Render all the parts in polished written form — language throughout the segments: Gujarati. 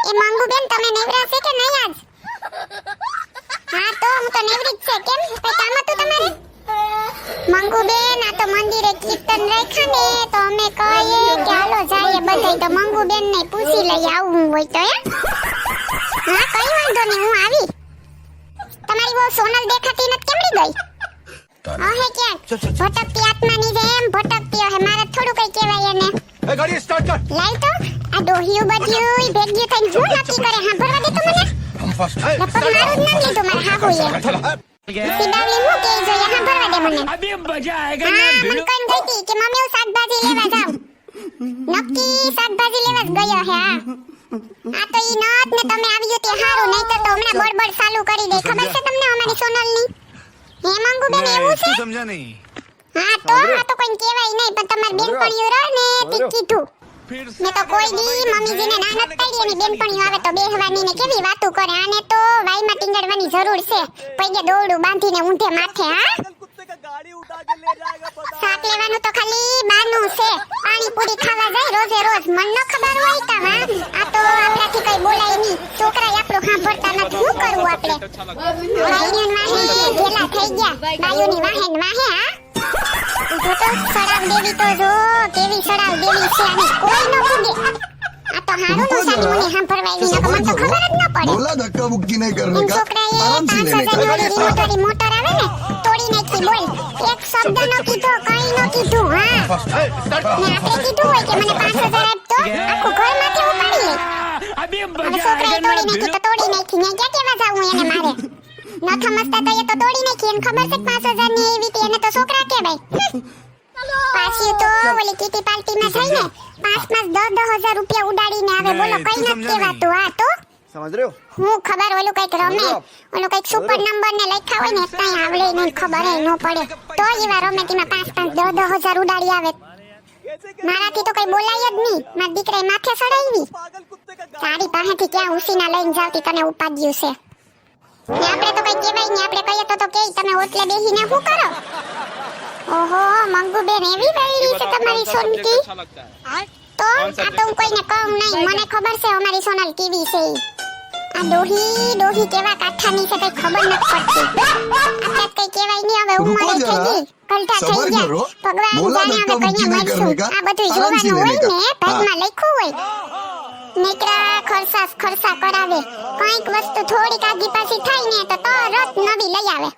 એ મંગુ બેન તમે નેવરા છે કે નહીં આજ? હા તો હું તો નેવરી જ છે. કેમ કઈ કામ હતું તમારે? મંગુ બેન આ તો મંદિરે કીર્તન રાખ્યા ને તો અમે કહીએ કે હાલો જાય બધાય તો મંગુ બેન ને પૂછી લઈ આવું હોય તો હા કઈ વાંધો નહીં હું આવી. તમારી વો સોનલ દેખાતી નથી કેમડી ગઈ? હે ક્યાં ભટકતી આત્માની જેમ ભટકતી હે. મારે થોડું કઈ કહેવાય એને. એ ગાડી સ્ટાર્ટ કર. લાઈ તો આ ડોહિયું બધિયું ભેગ્યું થઈને હું નક્કી કરે સાંભળવા દે તો મને. હમ ફર્સ્ટ. લપક મારું જ નામ લીધું મારા હાહુએ. સીધાવલી હું કે જોઈએ સાંભળવા દે મને. अभी मजा आएगा હા ना મને કઈ ગઈ હતી કે મમ્મી હું શાકભાજી લેવા જાઉં. નક્કી શાકભાજી લેવા જ ગયો હે આ તો ઈ નત ને તમે આવ્યું તે હારું નહીતર તો હમણાં બડબડ ચાલુ કરી દે. ખબર છે તમને અમારી સોનલની? હે મંગુ બેન એવું છે? સમજા નહીં. હા તો આ તો કોઈ કહેવાય નહીં પણ તમારી બેનપણીઓ રહે ને તે કીધું. મેં તો કોઈ દી મમ્મીજીને ના નથી પાડી એની બેનપણીઓ આવે તો બેહવાની ને કેવી વાતો કરે. આને તો વાઈમાં ટીંગડવાની જરૂર છે. પૈગે દોરડું બાંધીને ઊંધે માથે. હા શાક લેવાનું તો ખાલી બાનું છે. પાણીપુરી ખાવા જાય રોજે રોજ. મન ન ખબર હોય કા હા આ તો આપણાથી કઈ બોલાય નહીં. છોકરાય આપણું સાંભળતા નથી. શું કરવું આપણે? બાઈઓન વાહે ગેલા થઈ ગયા. બાઈઓની વાહે ને વાહે. હા જો તો સડાવ દેવી તો જો કેવી સડાવ દેવી છે. આની કોઈ ન પૂગે. આ તો હારું નું સાની મને સાંભળવાય નહીં. મને તો ખબર જ ન પડે. बोला धक्का मुक्की नहीं करने એમ का, છોકરાએ आराम से 5,000 लेने ની का। ઓલી મોટર આવે ને તોડી નાખી. બોલ એક શબ્દ નો કીધો કઈ નો કીધું. હા ને આપણે કીધું હોય કે મને 5,000 આપતો આખું ઘર માંથી ઉપાડી લે. अभी હવે मजा છોકરાએ आएगा તોડી નાખી તો તોડી નાખી. ને ક્યાં કેવા જાવું એને મારે? ન સમજતા તો એ તો તોડી નાખી. એને ખબર છે 5,000 ની એવી હતી. એને તો છોકરા કહેવાય. પાછી તો ઓલી કીટી પાર્ટીમાં જઈને 5,000 રૂપિયા ઉડાડીને આવે. બોલો કઈ નથી કહેવાતું. હા તો સમજ રહ્યો? હું ખબર ઓલું કઈક રમે ઓલું કઈક સુપર નંબર ને લખ્યા હોય ને કઈ આવડે નહીં ખબર ન પડે તો એવા રમે તેમાં 5,000 ઉડાડી આવે. મારાથી તો કઈ બોલાય જ નહીં. મારા દીકરાએ માથે ચડાવી. તારી પાસેથી ક્યાં ઉસીના લઈને જાવતી તને ઉપાડ્યું છે. ને આપણે તો કઈ કહેવાય નહીં. આપણે કહીએ તો કે તમે ઓટલે બેસીને શું કરો? ઓહો મંગુ બેન એવી વળી છે તમારી સોનકી. તો આ તો હું કોઈને કહું નહીં. મને ખબર છે અમારી સોનલ કેવી છે. આ ડોહી કેવા કાઠાની છે કઈ ખબર નથી પડતી. આપણે કઈ કહેવાય નહીં. હવે ઉંમરે થઈ ગઈ કલટા થઈ સબર ગયા. કરો. ભગવાન બોલા જાણે ધક્કા હવે મુક્કી કઈ નહીં કરને મળશું. કા, આ બધું આરામ से જોવાનું लेने હોય का। ને ભાગમાં લખ્યું હોય. નીકળા ખરસા કરાવે. કઈક વસ્તુ થોડીક આગી પાછી થાય ને તો તરત નવી લઈ આવે.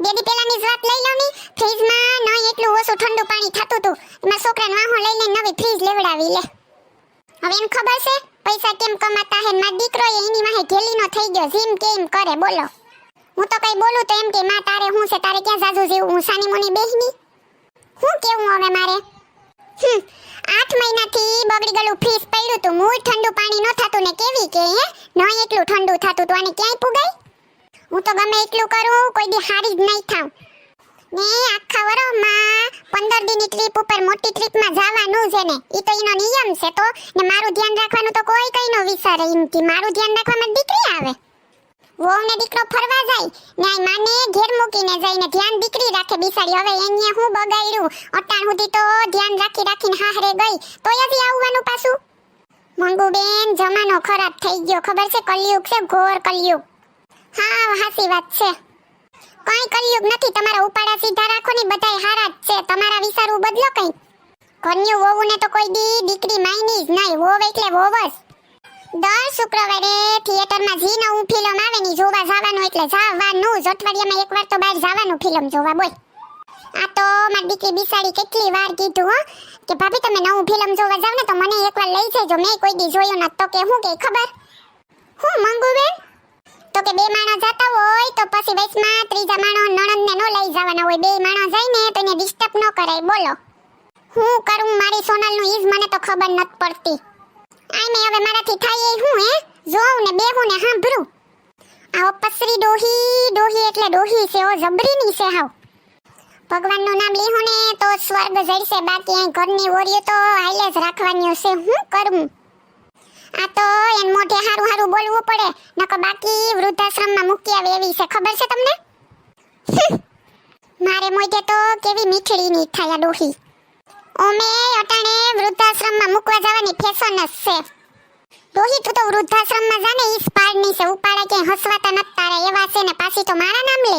બે દી પહેલાની જ વાત લઈ લો ની. ફ્રીજમાં નહીં એટલું ઓછું ઠંડુ પાણી થતું હતું. એમાં છોકરાને વાહો લઈને નવી ફ્રીજ લેવડાવી લે. હવે એને ખબર છે પૈસા કેમ કમાતા હે. મારો દીકરો એની વાહે ઘેલીનો થઈ ગયો. જીમ કેમ કરે બોલો. હું તો કઈ બોલું તો એમ કે માં તારે હું છે તારે ક્યાં જાજુ જેવું. હું સાની મુની બેહની હું કેવું હવે મારે? 8 મહિનાથી બગડી ગયેલું ફ્રીજ પડ્યું તું. મૂળ ઠંડુ પાણી ન થતું ને કેવી કે હે નહીં એટલું ઠંડુ થતું તું. આને ક્યાંય પુગાઈ? હું તો ગમે એટલું કરું કોઈ દી હારી જ નહીં થાવ. ને આખા વરમાં 15 દિનની ટ્રીપ ઉપર મોટી ટ્રીપમાં જવાનું છે ને ઈ તો એનો નિયમ છે. તો ને મારું ધ્યાન રાખવાનું તો કોઈ કઈ નો વિચારે. એમથી મારું ધ્યાન રાખવામાં દીકરી આવે. વહુ ને દીકરો ફરવા જાય ને આ માને ઘેર મૂકીને જઈને ધ્યાન દીકરી રાખે બિસાડી. હવે એને હું બગાડ્યું અટાણ સુધી તો ધ્યાન રાખીને હાહરે ગઈ તો હજી આવવાનું પાછું. મંગુ બેન જમાનો ખરાબ થઈ ગયો. ખબર છે કલયુગ છે ઘોર કલયુગ. હા હાસી વાત છે. કઈ કલયુગ નથી. તમારા ઉપાડા સીધા રાખો ને બધાય હારા જ છે. તમારા વિચારવું બદલો કઈ. કન્યુ વહુને તો કોઈ દી દીકરી માયની જ નહીં. વહુ એટલે વહુ જ. દર શુક્રવારે થિયેટરમાં જી નવું ફિલ્મ આવે ને જોવા જવાનું એટલે જવાનું જ. અઠવાડિયામાં એકવાર તો બહાર જવાનું ફિલ્મ જોવા. બોલ આ તો મારી દીકરી બિસાડી કેટલી વાર કીધું હો કે ભાભી તમે નવું ફિલ્મ જોવા જાવ ને તો મને એકવાર લઈ જજો. મેં કોઈ દી જોયું ન તો કે હું કે ખબર હું મંગુ બેન તો કે બે માણસ જતા હોય તો પછી વચમાં ત્રીજા માણસ નણંદને નો લઈ જવાના હોય. બે માણસ જાય ને તો એને ડિસ્ટર્બ ન કરાય. બોલો હું કરું મારી સોનલનું ઈજ મને તો ખબર નથી પડતી. આઈ મે હવે મારાથી થાય એ હું જોઉં ને બેહું ને સાંભળું. આ પસરી ડોહી એટલે ડોહી છે. ઓ જબરીની છે હાવ. ભગવાનનું નામ લીધું ને તો સ્વર્ગ જડશે. બાકી અહીં ઘરની ઓરિયો તો હાલે જ રાખવાની છે. હું કરું આ તો એન મોઢે હારું બોલવું પડે નકો બાકી વૃદ્ધાશ્રમમાં મૂકી આવે એવી છે. ખબર છે તમને? મારે મોઢે તો કેવી મીઠડીની થાય ડોહી. ઓમે અટાણે વૃદ્ધાશ્રમમાં મૂકવા જવાની ફેશન જ છે. ડોહી તું તો વૃદ્ધાશ્રમમાં જાને ઈ જ પાડની છે, ઉપાડા ક્યાંય હસવાતા નત તારે એવા છે ને પાછી તો મારા નામ લે.